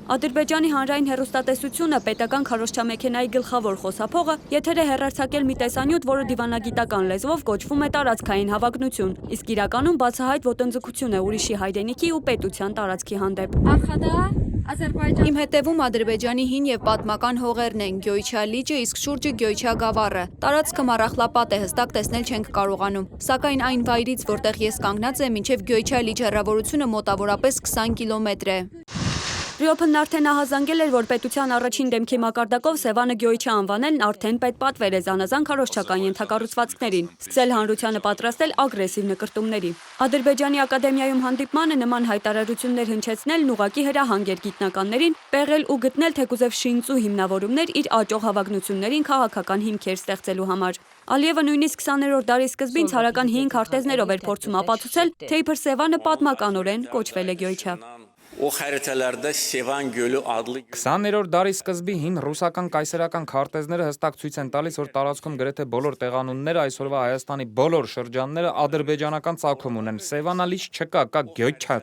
Ադրբեջանի հանրային հեռուստատեսությունը պետական քարոզչամեքենայի գլխավոր խոսափողը եթեր է հեռարձակել մի տեսանյութ, որը դիվանագիտական լեզվով կոչվում է տարածքային հավակնություն, իսկ իրականում բացահայտ ոտնձգություն է ուրիշի հայրենիքի ու պետության տարածքի հանդեպ։ Իմ հետևում Ադրբեջանի հին եւ պատմական հողերն են, Գյոյչա լիճը, իսկ շուրջը Գյոյչա գավառը։ Տարածքը մառախլապատ է, հստակ տեսնել չենք կարողանում։ Սակայն այն վայրից, որտեղ ես կանգնած եմ, մինչև Գյոյչա լիճ հեռավորությունը մոտավորապես 20 կիլոմետր է։ Ռիոփնն արդեն ահազանգել էր, որ պետության առաջին դեմքի մակարդակով Սևանը Գյոյչա անվանելն արդեն պետպատվեր է զանազան քարոզչական ենթակառուցվածքներին, սկսել հանրությանը պատրաստել ագրեսիվ նկրտումների։ Ադրբեջանի ակադեմիայում հանդիպմանը նման հայտարարություններ հնչեցնելն ուղղակի հրահանգ էր գիտնականներին պեղել ու գտնել թեկուզև շինծու հիմնավորումներ իր աճող հավակնություններին քաղաքական հիմքեր ստեղծելու համար։ Ալիևը նույնիսկ 20-րդ դարի սկզբին ցարական հին քարտեզներով էր փորձում ապացուցել, թե իբր Սևանը պատմականորեն կոչվել է Գյոյչա։ 20-րդ դարի սկզբի հին ռուսական կայսերական քարտեզները հստակ ցույց են տալիս, որ տարածքում գրեթե բոլոր տեղանունները այսօրվա Հայաստանի բոլոր շրջանները ադրբեջանական ծագում ունեն։ Սևանա լիճ չկա, կա Գյոյչա։